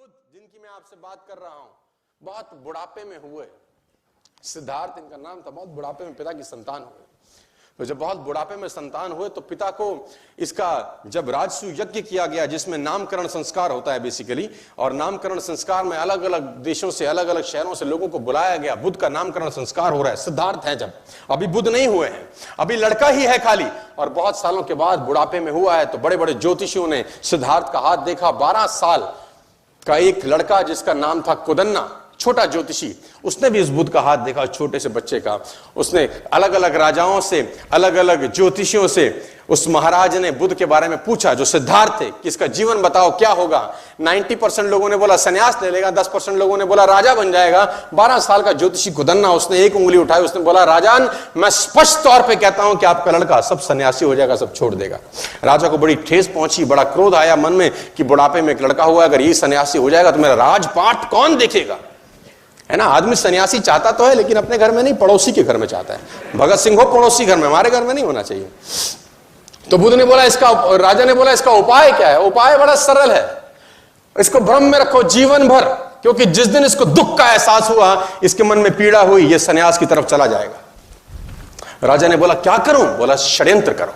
जिनकी मैं आपसे बात कर रहा हूं बहुत बुढ़ापे में हुए। सिद्धार्थ इनका नाम था। बहुत बुढ़ापे में पिता की संतान हुए। तो जब बहुत बुढ़ापे में संतान हुए तो पिता को इसका जब राजसू यज्ञ किया गया, जिसमें नामकरण संस्कार होता है बेसिकली, और नामकरण संस्कार में अलग अलग देशों से, अलग अलग शहरों से लोगों को बुलाया गया। बुद्ध का नामकरण संस्कार हो रहा है। सिद्धार्थ है जब, अभी बुद्ध नहीं हुए हैं, अभी लड़का ही है खाली, और बहुत सालों के बाद बुढ़ापे में हुआ है। तो बड़े बड़े ज्योतिषियों ने सिद्धार्थ का हाथ देखा। 12 साल का एक लड़का जिसका नाम था कुदन्ना, छोटा ज्योतिषी, उसने भी इस बुद्ध का हाथ देखा, छोटे से बच्चे का। उसने अलग अलग राजाओं से, अलग अलग ज्योतिषियों से उस महाराज ने बुद्ध के बारे में पूछा, जो सिद्धार्थ थे, कि इसका जीवन बताओ क्या होगा। 90% लोगों ने बोला संन्यास ले लेगा, 10% लोगों ने बोला राजा बन जाएगा। 12 साल का ज्योतिषी कुदन्ना, उसने एक उंगली उठाई, उसने बोला राजान, मैं स्पष्ट तौर पे कहता हूं कि आपका लड़का सब सन्यासी हो जाएगा, सब छोड़ देगा। राजा को बड़ी ठेस पहुंची, बड़ा क्रोध आया मन में कि बुढ़ापे में एक लड़का हुआ, अगर ये सन्यासी हो जाएगा तो मेरा राजपाट कौन देखेगा, है ना। आदमी सन्यासी चाहता तो है, लेकिन अपने घर में नहीं, पड़ोसी के घर में चाहता है। भगत सिंह हो पड़ोसी घर में, हमारे घर में नहीं होना चाहिए। तो बुद्ध ने बोला इसका, राजा ने बोला इसका उपाय क्या है। उपाय बड़ा सरल है, इसको भ्रम में रखो जीवन भर, क्योंकि जिस दिन इसको दुख का एहसास हुआ, इसके मन में पीड़ा हुई, ये सन्यास की तरफ चला जाएगा। राजा ने बोला क्या करूं। बोला षड्यंत्र करो,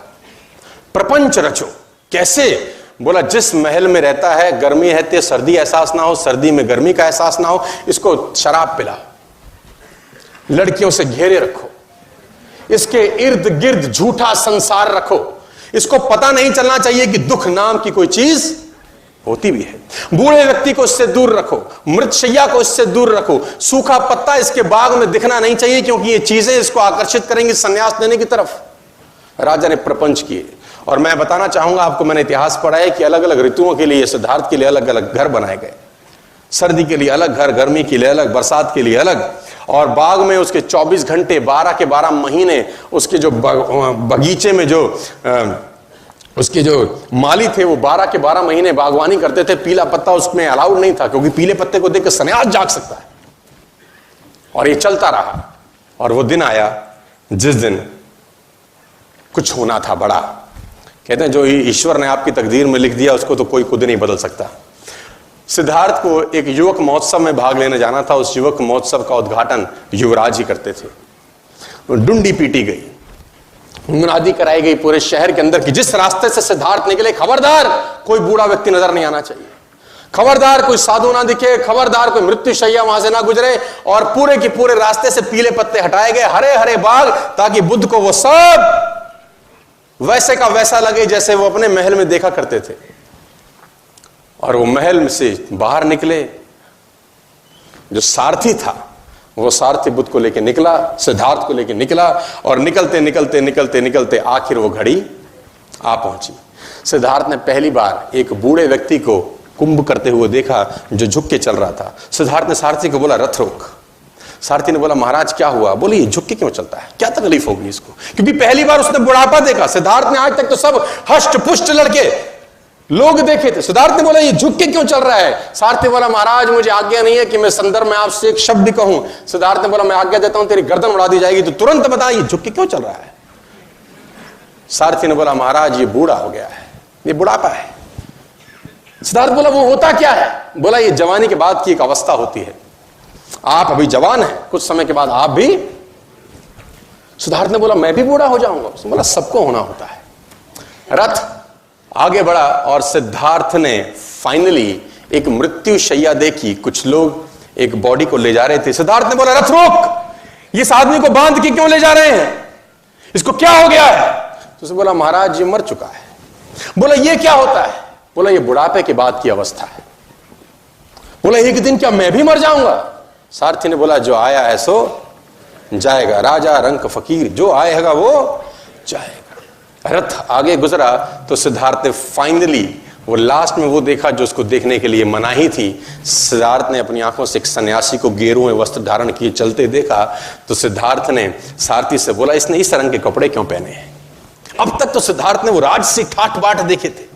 प्रपंच रचो। कैसे। बोला जिस महल में रहता है गर्मी है तो सर्दी एहसास ना हो, सर्दी में गर्मी का एहसास ना हो, इसको शराब पिलाओ, लड़कियों से घेरे रखो, इसके इर्द गिर्द झूठा संसार रखो, इसको पता नहीं चलना चाहिए कि दुख नाम की कोई चीज होती भी है। बूढ़े व्यक्ति को इससे दूर रखो, मृतशैया को इससे दूर रखो, सूखा पत्ता इसके बाग में दिखना नहीं चाहिए, क्योंकि ये चीजें इसको आकर्षित करेंगी संन्यास लेने की तरफ। राजा ने प्रपंच किए। और मैं बताना चाहूंगा आपको, मैंने इतिहास पढ़ा है कि अलग अलग ऋतुओं के लिए, सिद्धार्थ के लिए अलग अलग घर बनाए गए। सर्दी के लिए अलग घर, गर्मी के लिए अलग, बरसात के लिए अलग। और बाग में उसके 24 घंटे 12 के 12 महीने उसके जो बगीचे में जो उसके जो माली थे, वो 12 के 12 महीने बागवानी करते थे। पीला पत्ता उसमें अलाउड नहीं था, क्योंकि पीले पत्ते को देख कर सन्यास जाग सकता है। और ये चलता रहा। और वो दिन आया जिस दिन कुछ होना था बड़ा। कहते हैं जो ईश्वर ने आपकी तकदीर में लिख दिया, उसको तो कोई खुद नहीं बदल सकता। सिद्धार्थ को एक युवक महोत्सव में भाग लेने जाना था। उस युवक महोत्सव का उद्घाटन युवराज ही करते थे। डुंडी पीटी गई, मुनादी कराई गई पूरे शहर के अंदर कि जिस रास्ते से सिद्धार्थ निकले, खबरदार कोई बूढ़ा व्यक्ति नजर नहीं आना चाहिए, खबरदार कोई साधु ना दिखे, खबरदार कोई मृत्युशैया वहां से ना गुजरे। और पूरे के पूरे रास्ते से पीले पत्ते हटाए गए, हरे हरे बाग, ताकि बुद्ध को वो सब वैसे का वैसा लगे जैसे वो अपने महल में देखा करते थे। और वो महल में से बाहर निकले, जो सारथी था वो सारथी बुद्ध को लेके निकला, सिद्धार्थ को लेके निकला। और निकलते निकलते निकलते निकलते आखिर वो घड़ी आ पहुंची। सिद्धार्थ ने पहली बार एक बूढ़े व्यक्ति को कुंभ करते हुए देखा, जो झुक के चल रहा था। सिद्धार्थ ने सारथी को बोला रथ रोक। सारथी ने बोला महाराज क्या हुआ। बोले ये झुक के क्यों चलता है, क्या तकलीफ होगी इसको, क्योंकि पहली बार उसने बुढ़ापा देखा। सिद्धार्थ ने आज तक तो सब हष्ट पुष्ट लड़के लोग देखे थे। सिद्धार्थ ने बोला ये झुक के क्यों चल रहा है। सारथी बोला महाराज मुझे आज्ञा नहीं है कि मैं संदर्भ में आपसे एक शब्द कहूं। सिद्धार्थ ने बोला मैं आज्ञा देता हूं, तेरी गर्दन उड़ा दी जाएगी, तो तुरंत बता ये झुक के क्यों चल रहा है। सारथी ने बोला महाराज ये बूढ़ा हो गया है, ये बुढ़ापा है। सिद्धार्थ बोला वो होता क्या है। बोला ये जवानी के बाद की एक अवस्था होती है, आप अभी जवान हैं, कुछ समय के बाद आप भी। सिद्धार्थ ने बोला मैं भी बूढ़ा हो जाऊंगा। उसने बोला सबको होना होता है। रथ आगे बढ़ा और सिद्धार्थ ने फाइनली एक मृत्यु शैया देखी। कुछ लोग एक बॉडी को ले जा रहे थे। सिद्धार्थ ने बोला रथ रोक, इस आदमी को बांध के क्यों ले जा रहे हैं, इसको क्या हो गया है। तो उसने बोला महाराज ये मर चुका है। बोला ये क्या होता है। बोला ये बुढ़ापे के बाद की अवस्था है। बोला एक दिन क्या मैं भी मर जाऊंगा। सारथी ने बोला जो आया है सो जाएगा, राजा रंक फकीर, जो आएगा वो जाएगा। रथ आगे गुजरा तो सिद्धार्थ ने फाइनली वो लास्ट में वो देखा जो उसको देखने के लिए मनाही थी। सिद्धार्थ ने अपनी आंखों से एक सन्यासी को गेरुए वस्त्र धारण किए चलते देखा। तो सिद्धार्थ ने सारथी से बोला इसने इस रंग के कपड़े क्यों पहने हैं। अब तक तो सिद्धार्थ ने वो राजसी ठाट बाट देखे थे,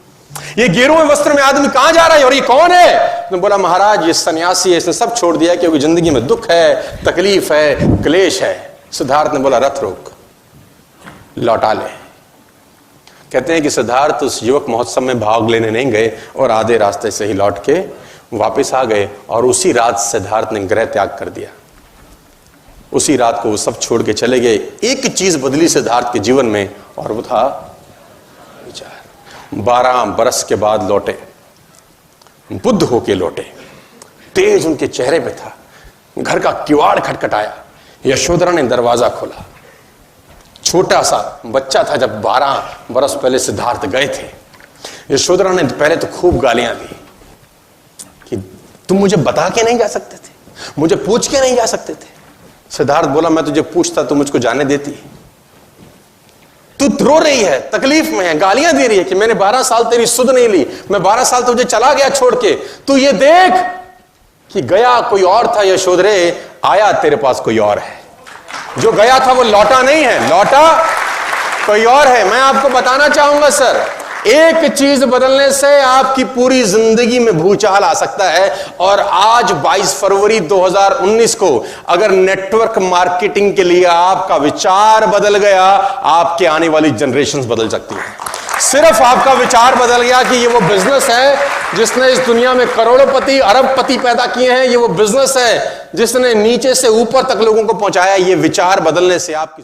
ये गेरुए वस्त्र में आदमी कहां जा रहा है और ये कौन है। तो बोला महाराज ये सन्यासी है, इसने सब छोड़ दिया क्योंकि जिंदगी में दुख है, तकलीफ है, क्लेश है। सिद्धार्थ ने बोला रथ रोक, लौटा ले। कहते हैं कि सिद्धार्थ उस युवक महोत्सव में भाग लेने नहीं गए और आधे रास्ते से ही लौट के वापस आ गए और उसी रात सिद्धार्थ ने गृह त्याग कर दिया। उसी रात को वो सब छोड़ के चले गए। एक चीज बदली सिद्धार्थ के जीवन में, और वो था विचार। 12 बरस के बाद लौटे, बुद्ध होके लौटे, तेज उनके चेहरे पे था। घर का किवाड़ खटखटाया, यशोधरा ने दरवाजा खोला। छोटा सा बच्चा था जब 12 बरस पहले सिद्धार्थ गए थे। यशोधरा ने पहले तो खूब गालियां दी कि तुम मुझे बता के नहीं जा सकते थे, मुझे पूछ के नहीं जा सकते थे। सिद्धार्थ बोला, मैं तुझे पूछता तो मुझको जाने देती। तू रो रही है, तकलीफ में है, गालियां दे रही है कि मैंने 12 साल तेरी सुध नहीं ली, मैं 12 साल तुझे चला गया छोड़ के। तू ये देख कि गया कोई और था यशोधरे, आया तेरे पास कोई और है। जो गया था वो लौटा नहीं है, लौटा कोई और है। मैं आपको बताना चाहूंगा सर, एक चीज बदलने से आपकी पूरी जिंदगी में भूचाल आ सकता है। और आज 22 फरवरी 2019 को अगर नेटवर्क मार्केटिंग के लिए आपका विचार बदल गया, आपके आने वाली जनरेशंस बदल सकती है। सिर्फ आपका विचार बदल गया कि ये वो बिजनेस है जिसने इस दुनिया में करोड़पति अरबपति पैदा किए हैं, ये वो बिजनेस है जिसने नीचे से ऊपर तक लोगों को पहुंचाया। ये विचार बदलने से आपकी